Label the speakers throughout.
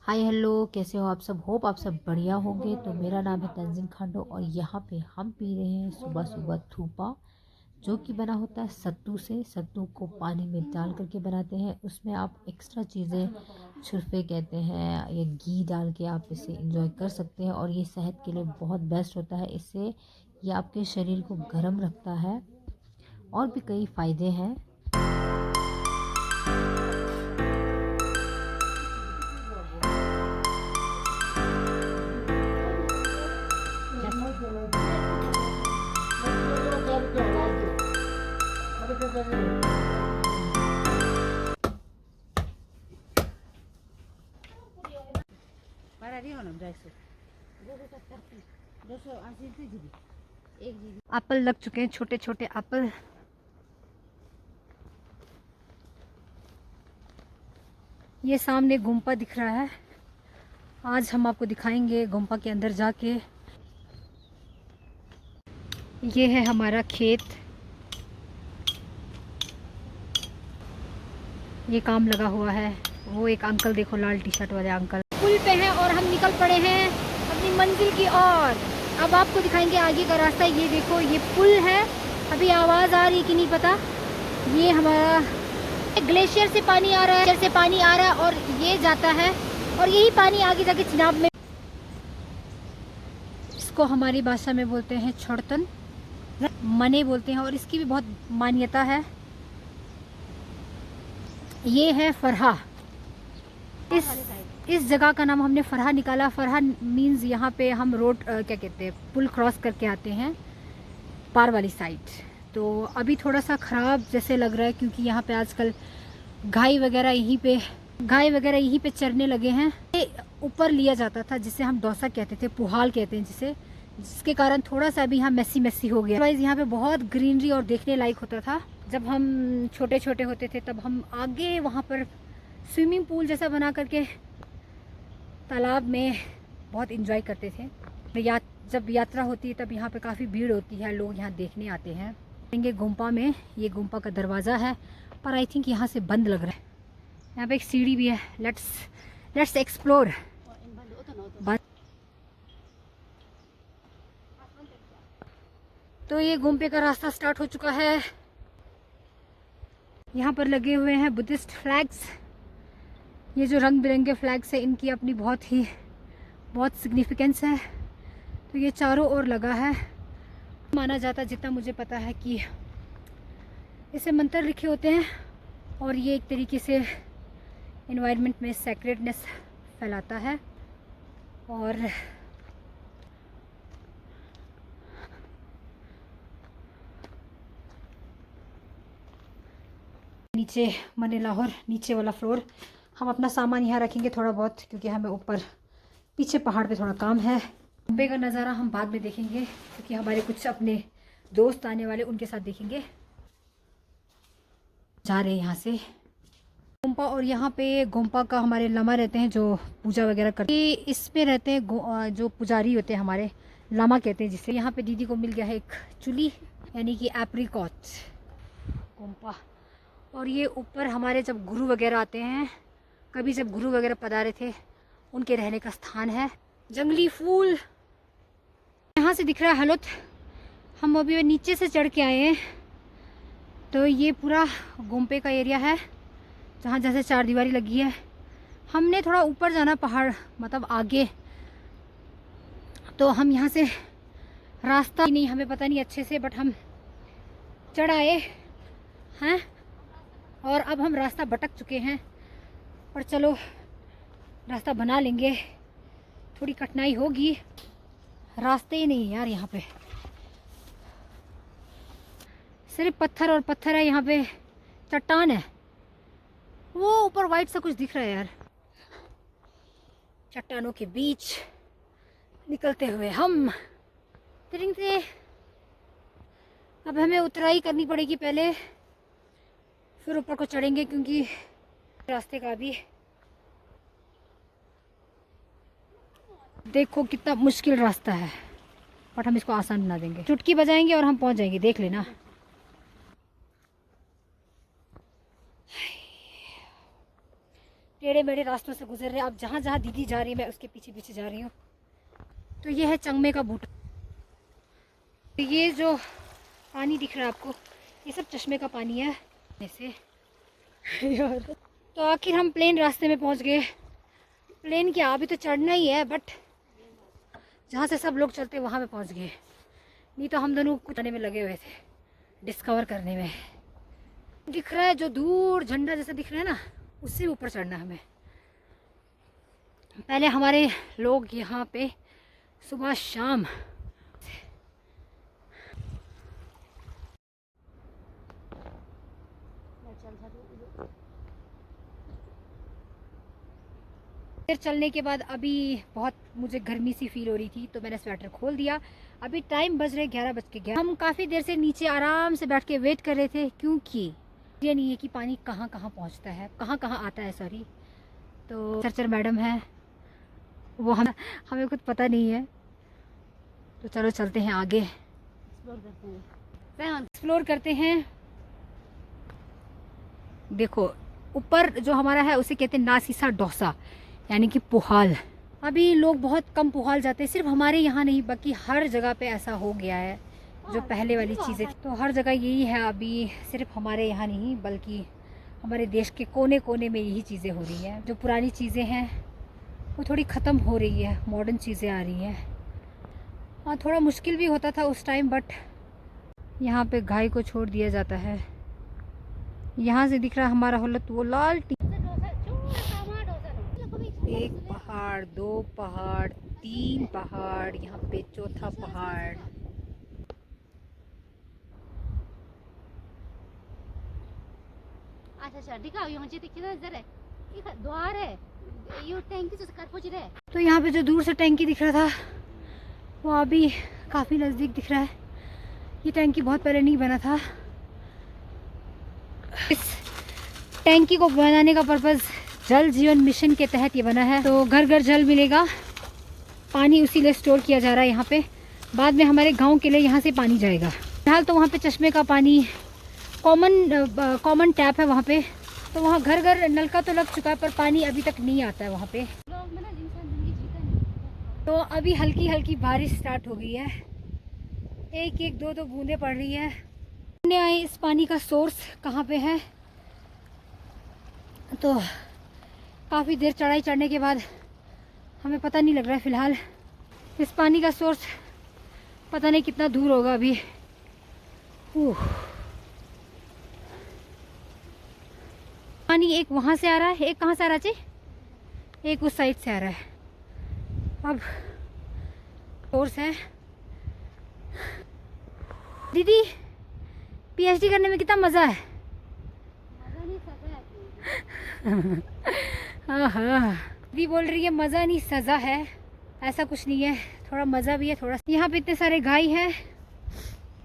Speaker 1: Hi hello, कैसे हो आप सब। होप आप सब बढ़िया होंगे। तो मेरा नाम है तंजीन खांडो और यहाँ पे हम पी रहे हैं सुबह सुबह थूपा, जो कि बना होता है सत्तू से। सत्तू को पानी में डाल करके बनाते हैं, उसमें आप एक्स्ट्रा चीज़ें छुरफे कहते हैं या घी डाल के आप इसे इंजॉय कर सकते हैं। और ये सेहत के लिए बहुत बेस्ट होता है। इससे ये आपके शरीर को गर्म रखता है और भी कई फ़ायदे हैं। एप्पल लग चुके हैं, छोटे छोटे एप्पल। ये सामने गुम्पा दिख रहा है। आज हम आपको दिखाएंगे गुम्पा के अंदर जाके। ये है हमारा खेत। ये काम लगा हुआ है। वो एक अंकल देखो, लाल टी शर्ट वाले अंकल पुल पे हैं और हम निकल पड़े हैं अपनी मंजिल की ओर। अब आपको दिखाएंगे आगे का रास्ता। ये देखो, ये पुल है। अभी आवाज़ आ रही है कि नहीं पता। ये हमारा ग्लेशियर से पानी आ रहा है, और ये जाता है और यही पानी आगे जाके चिनाब में, इसको हमारी भाषा में बोलते हैं छोड़तन, मने बोलते हैं, और इसकी भी बहुत मान्यता है। ये है फरहा। इस जगह का नाम हमने फरहा निकाला। फरहा मीन्स यहाँ पे हम रोड क्या कहते हैं, पुल क्रॉस करके आते हैं पार वाली साइड। तो अभी थोड़ा सा ख़राब जैसे लग रहा है, क्योंकि यहाँ पे आजकल गाय वगैरह यहीं पे चरने लगे हैं। ये ऊपर लिया जाता था, जिसे हम डोसा कहते थे, पुहाल कहते हैं जिसके कारण थोड़ा सा अभी यहाँ मैसी हो गया। अदरवाइज यहाँ पे बहुत ग्रीनरी और देखने लायक होता था। जब हम छोटे छोटे होते थे तब हम आगे वहाँ पर स्विमिंग पूल जैसा बना करके तालाब में बहुत इंजॉय करते थे। जब यात्रा होती है तब यहाँ पे काफ़ी भीड़ होती है, लोग यहाँ देखने आते हैं। गुम्पा में, ये गुम्पा का दरवाज़ा है, पर आई थिंक यहाँ से बंद लग रहा है। यहाँ पे एक सीढ़ी भी है। Let's explore. तो ये गुम्पे का रास्ता स्टार्ट हो चुका है। यहाँ पर लगे हुए हैं बुद्धिस्ट फ्लैग्स। ये जो रंग बिरंगे फ्लैग्स है, इनकी अपनी बहुत सिग्निफिकेंस है। तो ये चारों ओर लगा है। माना जाता, जितना मुझे पता है, कि इसे मंत्र लिखे होते हैं और ये एक तरीके से एनवायरनमेंट में सेक्रेडनेस फैलाता है। और नीचे मने लाहौर, नीचे वाला फ्लोर। हम अपना सामान यहाँ रखेंगे थोड़ा बहुत, क्योंकि हमें ऊपर पीछे पहाड़ पे थोड़ा काम है। गुम्पे का नज़ारा हम बाद में देखेंगे, क्योंकि हमारे कुछ अपने दोस्त आने वाले, उनके साथ देखेंगे। जा रहे हैं यहाँ से गुम्पा। और यहाँ पे गुम्पा का हमारे लामा रहते हैं जो पूजा वगैरह करते हैं। इसमें रहते हैं जो पुजारी होते हैं हमारे, लामा कहते हैं जिसे। यहाँ पे दीदी को मिल गया है एक चुली, यानी कि एप्रिकॉट गुम्पा। और ये ऊपर हमारे जब गुरु वगैरह आते हैं, कभी जब गुरु वगैरह पधारे थे, उनके रहने का स्थान है। जंगली फूल यहाँ से दिख रहा है हलुत। हम अभी नीचे से चढ़ के आए हैं। तो ये पूरा गुम्पे का एरिया है, जहाँ जैसे चारदीवारी लगी है। हमने थोड़ा ऊपर जाना, पहाड़ मतलब आगे। तो हम यहाँ से रास्ता नहीं, हमें पता नहीं अच्छे से, बट हम चढ़ आए हैं और अब हम रास्ता भटक चुके हैं। पर चलो, रास्ता बना लेंगे। थोड़ी कठिनाई होगी, रास्ते ही नहीं यार। यहाँ पे सिर्फ पत्थर और पत्थर है। यहाँ पे चट्टान है। वो ऊपर वाइट सा कुछ दिख रहा है यार। चट्टानों के बीच निकलते हुए हम तिरिंग से। अब हमें उतराई करनी पड़ेगी पहले, फिर ऊपर को चढ़ेंगे, क्योंकि रास्ते का भी देखो कितना मुश्किल रास्ता है, बट हम इसको आसान बना देंगे। चुटकी बजाएंगे और हम पहुंच जाएंगे, देख लेना। टेढ़े मेढ़े रास्तों से गुजर रहे हैं। अब जहाँ जहाँ दीदी जा रही है मैं उसके पीछे पीछे जा रही हूँ। तो ये है चंगमे का बूटा। ये जो पानी दिख रहा है आपको, ये सब चश्मे का पानी है ऐसे यार। तो आखिर हम प्लेन रास्ते में पहुंच गए। प्लेन क्या, अभी तो चढ़ना ही है, बट जहाँ से सब लोग चलते वहाँ पे पहुँच गए। नहीं तो हम दोनों कुछ आने में लगे हुए थे, डिस्कवर करने में। दिख रहा है जो दूर झंडा जैसा दिख रहा है ना, उससे ऊपर चढ़ना है हमें। पहले हमारे लोग यहाँ पे सुबह शाम फिर चलने के बाद अभी बहुत मुझे गर्मी सी फील हो रही थी, तो मैंने स्वेटर खोल दिया। अभी टाइम बज रहे 11:11। हम काफ़ी देर से नीचे आराम से बैठ के वेट कर रहे थे, क्योंकि ये नहीं है कि पानी कहाँ कहाँ पहुँचता है, कहाँ कहाँ आता है, सॉरी। तो सर्चर मैडम है वो, हमें कुछ पता नहीं है। तो चलो चलते हैं आगे, एक्सप्लोर करते हैं। देखो ऊपर जो हमारा है उसे कहते हैं नासिसा डोसा, यानी कि पुहाल। अभी लोग बहुत कम पुहाल जाते हैं, सिर्फ हमारे यहाँ नहीं बल्कि हर जगह पे ऐसा हो गया है। जो पहले वाली चीज़ें तो हर जगह यही है, अभी सिर्फ हमारे यहाँ नहीं बल्कि हमारे देश के कोने कोने में यही चीज़ें हो रही हैं। जो पुरानी चीज़ें हैं वो थोड़ी ख़त्म हो रही है, मॉडर्न चीज़ें आ रही हैं। हाँ थोड़ा मुश्किल भी होता था उस टाइम, बट यहाँ पे गाय को छोड़ दिया जाता है। यहाँ से दिख रहा है हमारा हॉलत, वो लाल एक पहाड़, 2 पहाड़, 3 पहाड़, यहाँ पे 4था पहाड़।
Speaker 2: अच्छा दिखाओ, यहाँ द्वार है, ये टैंकी से कर पहुंच रहे।
Speaker 1: तो यहाँ पे जो दूर से टैंकी दिख रहा था वो अभी काफ़ी नज़दीक दिख रहा है। ये टैंकी बहुत पहले नहीं बना था। इस टैंकी को बनाने का पर्पज़ जल जीवन मिशन के तहत ये बना है। तो घर घर जल मिलेगा, पानी उसी लिए स्टोर किया जा रहा है यहाँ पे। बाद में हमारे गांव के लिए यहाँ से पानी जाएगा। फिलहाल तो वहाँ पे चश्मे का पानी कॉमन टैप है वहाँ पे, तो वहाँ घर घर नलका तो लग चुका है, पर पानी अभी तक नहीं आता है वहाँ पे। तो अभी हल्की हल्की बारिश स्टार्ट हो गई है, एक एक दो दो बूंदें पड़ रही है। आए इस पानी का सोर्स कहाँ पे है, तो काफ़ी देर चढ़ाई चढ़ने के बाद हमें पता नहीं लग रहा है। फ़िलहाल इस पानी का सोर्स पता नहीं कितना दूर होगा अभी। पानी एक वहाँ से आ रहा है, एक कहाँ से आ रहा है, एक उस साइड से आ रहा है। अब सोर्स है। दीदी पीएचडी करने में कितना मज़ा है। हाँ दीदी बोल रही है मज़ा नहीं सज़ा है। ऐसा कुछ नहीं है, थोड़ा मज़ा भी है थोड़ा। यहाँ पे इतने सारे गाय हैं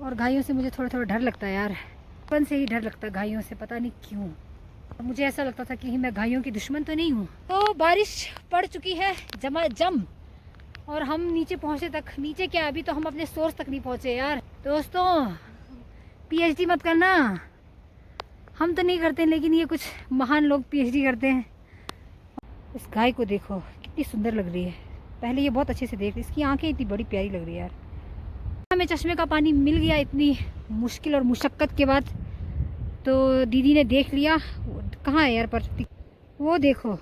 Speaker 1: और गायों से मुझे थोड़ा थोड़ा डर लगता है यार। बचपन से ही डर लगता है गायों से, पता नहीं क्यों। मुझे ऐसा लगता था कि मैं गायों की दुश्मन तो नहीं हूँ। तो बारिश पड़ चुकी है जम, और हम नीचे पहुँचे तक, नीचे क्या अभी तो हम अपने सोर्स तक नहीं पहुँचे यार। दोस्तों पीएचडी मत करना, हम तो नहीं करते, लेकिन ये कुछ महान लोग पीएचडी करते हैं। इस गाय को देखो कितनी सुंदर लग रही है। पहले ये बहुत अच्छे से देख, इसकी आंखें इतनी बड़ी प्यारी लग रही है यार। हमें चश्मे का पानी मिल गया इतनी मुश्किल और मुशक्क़त के बाद। तो दीदी ने देख लिया, कहाँ है यार पर, वो देखो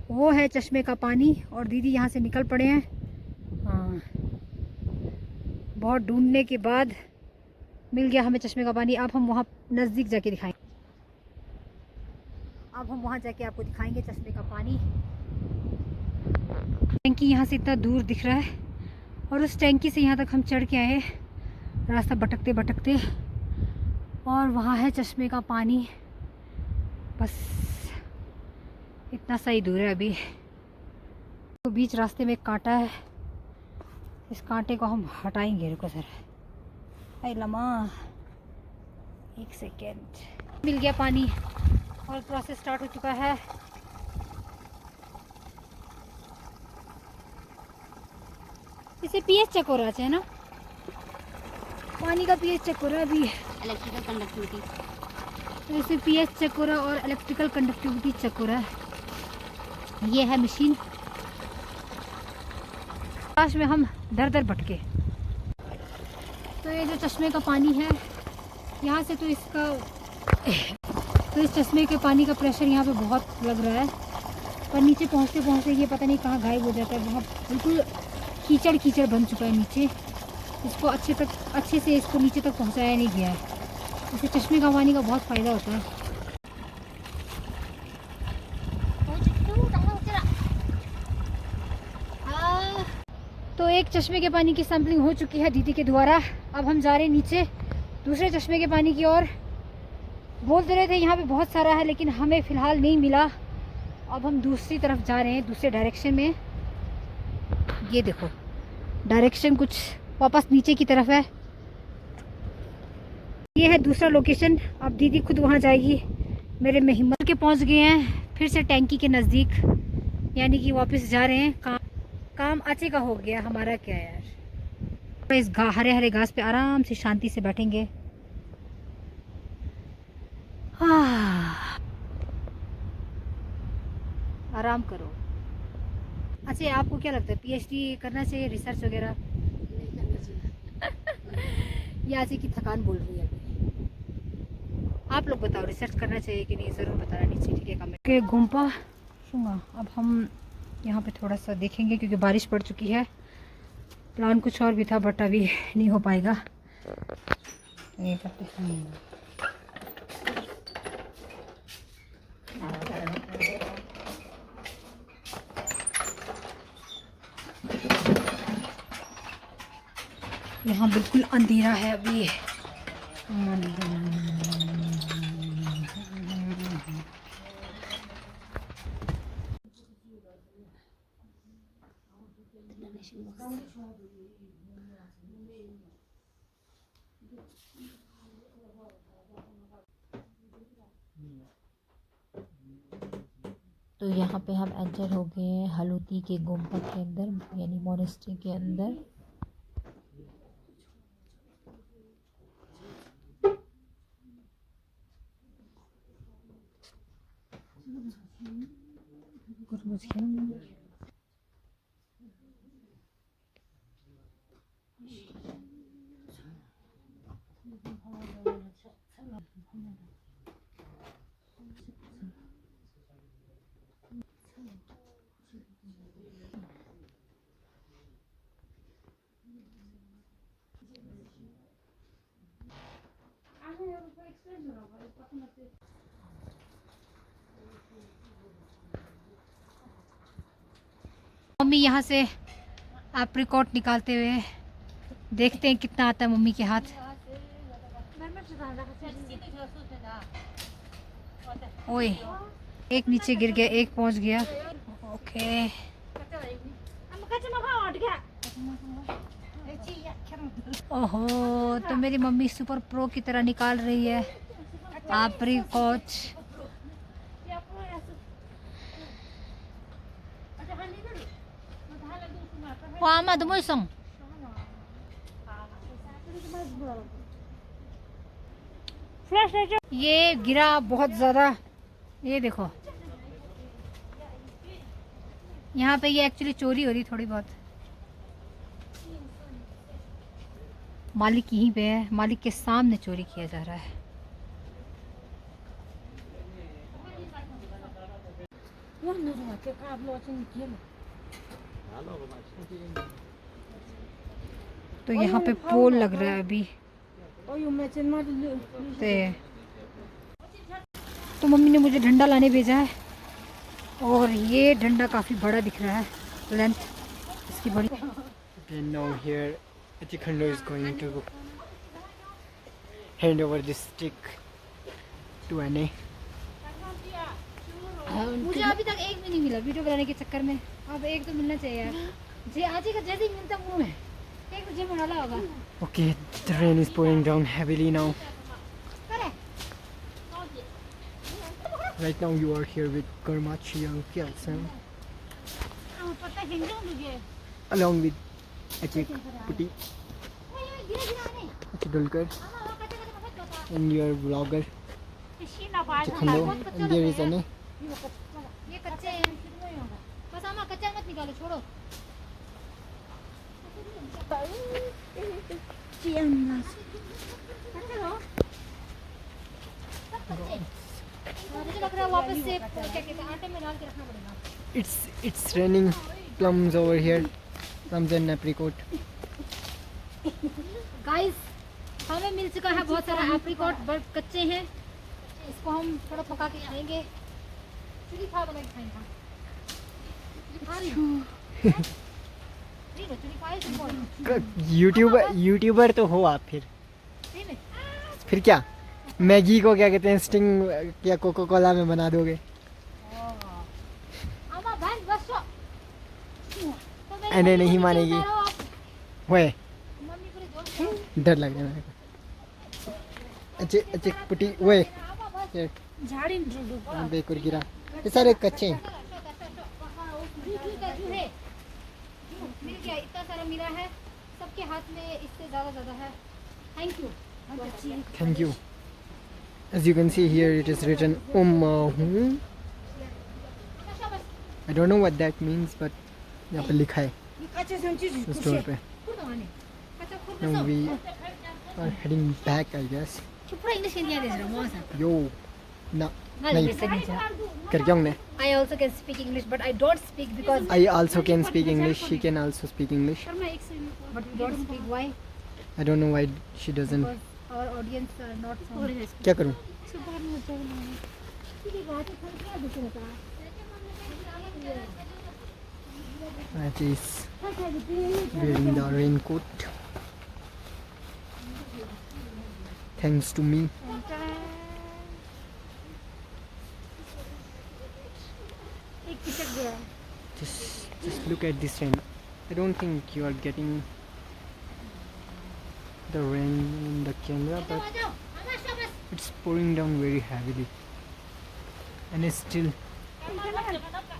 Speaker 1: वो है चश्मे का पानी, और दीदी यहाँ से निकल पड़े हैं। हाँ बहुत ढूंढने के बाद मिल गया हमें चश्मे का पानी। अब हम वहाँ नज़दीक जाके दिखाएंगे, अब हम वहाँ जाके आपको दिखाएंगे चश्मे का पानी। टैंकी यहाँ से इतना दूर दिख रहा है, और उस टैंकी से यहाँ तक हम चढ़ के आए रास्ता भटकते भटकते, और वहाँ है चश्मे का पानी। बस इतना सही दूर है अभी। तो बीच रास्ते में एक कांटा है, इस कांटे को हम हटाएंगे। रुको सर, अरे लम्हा, एक सेकेंड। मिल गया पानी और प्रोसेस स्टार्ट हो चुका है। इसे पीएच चेक हो रहा है ना, पानी का पीएच चेक हो रहा है अभी,
Speaker 2: इलेक्ट्रिकल कंडक्टिविटी।
Speaker 1: तो इसे पीएच चेक हो रहा है और इलेक्ट्रिकल कंडक्टिविटी चेक हो रहा है। ये है मशीन। लास्ट में हम दर दर भटके। तो ये जो चश्मे का पानी है यहाँ से, तो इस चश्मे के पानी का प्रेशर यहाँ पे बहुत लग रहा है, पर नीचे पहुँचते पहुँचते ये पता नहीं कहाँ गायब हो जाता है। वहाँ बिल्कुल कीचड़ कीचड़ बन चुका है नीचे। इसको अच्छे से इसको नीचे तक पहुँचाया नहीं गया है। इससे चश्मे का पानी का बहुत फ़ायदा होता है। तो एक चश्मे के पानी की सैंपलिंग हो चुकी है दीदी के द्वारा। अब हम जा रहे हैं नीचे दूसरे चश्मे के पानी की ओर। बोलते रहे थे यहाँ पे बहुत सारा है, लेकिन हमें फ़िलहाल नहीं मिला। अब हम दूसरी तरफ जा रहे हैं, दूसरे डायरेक्शन में। ये देखो डायरेक्शन कुछ वापस नीचे की तरफ है। ये है दूसरा लोकेशन। अब दीदी खुद वहाँ जाएगी। मेरे में हिम्मत के पहुँच गए हैं फिर से टैंकी के नज़दीक, यानी कि वापस जा रहे हैं। काम अच्छे का हो गया, हमारा क्या यार। इस हरे हरे घास पे आराम से शांति से बैठेंगे। आराम करो। अच्छा, आपको क्या लगता है पीएचडी करना चाहिए, रिसर्च वगैरह? ये आज की थकान बोल रही है अभी। आप लोग बताओ, रिसर्च करना चाहिए कि नहीं? ज़रूर बताना नीचे, ठीक है, कमेंट के। घूमपा सुना। अब हम यहाँ पे थोड़ा सा देखेंगे क्योंकि बारिश पड़ चुकी है। प्लान कुछ और भी था बट अभी नहीं हो पाएगा। ये करते हैं। यहाँ बिल्कुल अंधेरा है अभी। तो यहाँ पे हम एंटर हो गए हैं हलूती के गुम्बद के अंदर, यानी मोनेस्ट्री के अंदर। मम्मी यहाँ से एप्रिकॉट निकालते हुए, देखते हैं कितना आता है मम्मी के हाथ। ओए, एक नीचे गिर गया, एक पहुँच गया। ओके, ओहो, तो मेरी मम्मी सुपर प्रो की तरह निकाल रही है एप्रिकॉट। ये गिरा बहुत ज़्यादा। ये देखो, यहाँ पे ये एक्चुअली चोरी हो रही थोड़ी बहुत। मालिक यहीं पे है, मालिक के सामने चोरी किया जा रहा है। तो यहाँ पे पोल लग रहा है अभी। तो मम्मी ने मुझे डंडा लाने भेजा है, और ये डंडा काफ़ी बड़ा दिख रहा है, लेंथ इसकी बड़ी।
Speaker 3: Now here Atikhando is going to hand over this stick to Anne.
Speaker 1: मुझे अभी तक एक भी नहीं मिला वीडियो बनाने के चक्कर में। अब एक तो मिलना चाहिए यार। जे आज का जैसे ही मिलता मुंह में एक मुझे डाला होगा।
Speaker 3: Okay, the rain is pouring down heavily now. Right now you are here with Karmachi and Kyalsan, along with Achik Puti, Achidulkar, and your vlogger Atikhando, and there is Anne.
Speaker 1: ये कच्चे हैं।
Speaker 2: नहीं होगा। बस आमा कच्चा मत निकालो, छोड़ो। मुझे लग रहा है वापस से क्या कहते हैं आटे में डाल के रखना पड़ेगा।
Speaker 3: It's raining plums over here. Plums and apricot.
Speaker 1: Guys हमें मिल चुका है बहुत सारा एप्रिकॉट, बट कच्चे हैं। इसको हम थोड़ा पका के खाएंगे। चुरी खा बना के खाएंगे।
Speaker 3: यूट्यूबर तो हो आप फिर क्या मैगी को क्या कहते हैं स्टिंग या कोको कोला में बना दोगे? अरे नहीं मानेगी। हुए डर लग रहा है मेरे को। अच्छे पुटी हुए
Speaker 2: झाड़ी
Speaker 3: बेकुर गिरा। ये सारे कच्चे हैं।
Speaker 1: मिल गया, इतना सारा मिला है सबके हाथ में, इससे ज़्यादा है। Thank you.
Speaker 3: Thank you. As you can see here, it is written Ummahu. I don't know what that means, but यहाँ पे लिखा है स्टोर पे। Now we are heading back, I guess.
Speaker 1: पूरा इंग्लिश हिंदी आते हैं मौसा।
Speaker 3: Yo, no, नहीं कर क्या हमने?
Speaker 1: I also can speak English, but I don't speak because.
Speaker 3: I also can speak English. She can also speak English.
Speaker 1: But we don't speak. Why?
Speaker 3: I don't know why she doesn't.
Speaker 1: Because our audience are not from.
Speaker 3: क्या करूँ? That is wearing the raincoat. Thanks to me. Just look at this rain. I don't think you are getting the rain in the camera, but it's pouring down very heavily, and it's still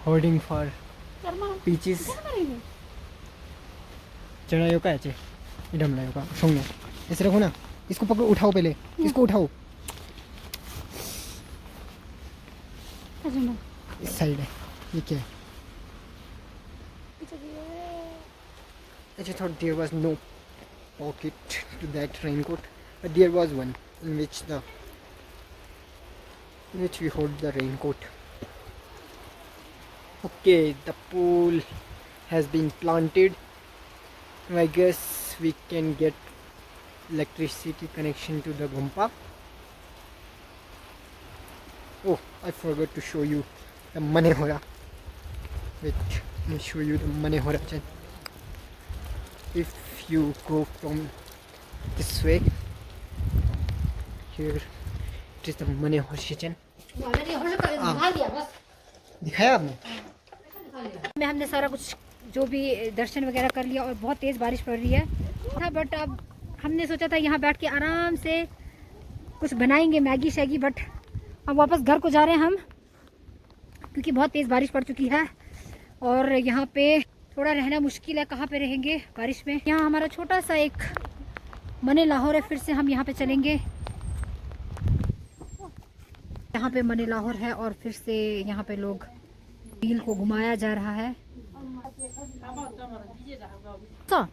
Speaker 3: hoarding for peaches. चढ़ायो का है इधम लायो का सोंगे ऐसे रखो ना, इसको पकड़ो, उठाओ पहले इसको उठाओ। इस साइड है, ये क्या है? I just thought there was no pocket to that raincoat, but there was one in which we hold the raincoat. Okay, the pool has been planted. I guess we can get electricity connection to the Gumpa. Oh, I forgot to show you the Manehora. Wait, let me show you the Manehora. If you go from this way, here it is the Manehora kitchen. दिखाया आपने?
Speaker 1: में हमने सारा कुछ जो भी दर्शन वगैरह कर लिया और बहुत तेज़ बारिश पड़ रही है था, बट अब हमने सोचा था यहाँ बैठ के आराम से कुछ बनाएंगे मैगी शैगी, बट अब वापस घर को जा रहे हैं हम क्योंकि बहुत तेज़ बारिश पड़ चुकी है और यहाँ पे थोड़ा रहना मुश्किल है। कहाँ पे रहेंगे बारिश में? यहाँ हमारा छोटा सा एक मने लाहौर है, फिर से हम यहाँ पे चलेंगे। यहाँ पे मने लाहौर है और फिर से यहाँ पे लोग व्हील को घुमाया जा रहा है। तो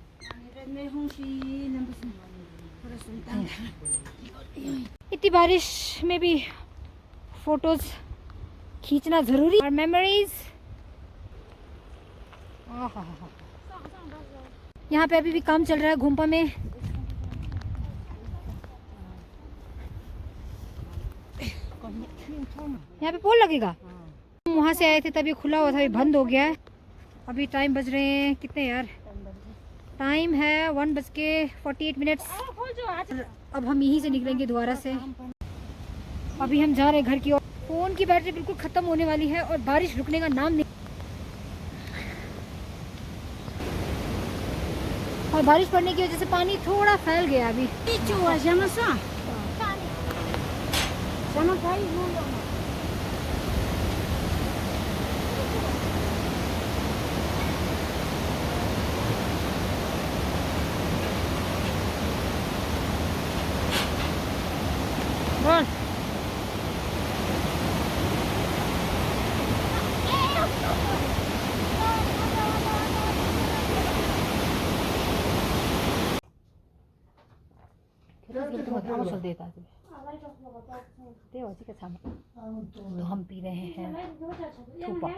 Speaker 1: इतनी बारिश में भी फोटोज खींचना जरूरी और मेमोरीज। यहाँ पे अभी भी काम चल रहा है घुम्पा में। यहाँ पे पोल लगेगा। हम वहाँ से आए थे तभी खुला हुआ था, अभी बंद हो गया है। अभी टाइम बज रहे हैं कितने यार, टाइम है 1:48। अब हम यहीं से निकलेंगे दोबारा से। अभी हम जा रहे हैं घर की ओर। फ़ोन की बैटरी बिल्कुल ख़त्म होने वाली है और बारिश रुकने का नाम नहीं, और बारिश पड़ने की वजह से पानी थोड़ा फैल गया अभी। तो हम पी रहे हैं थूपा।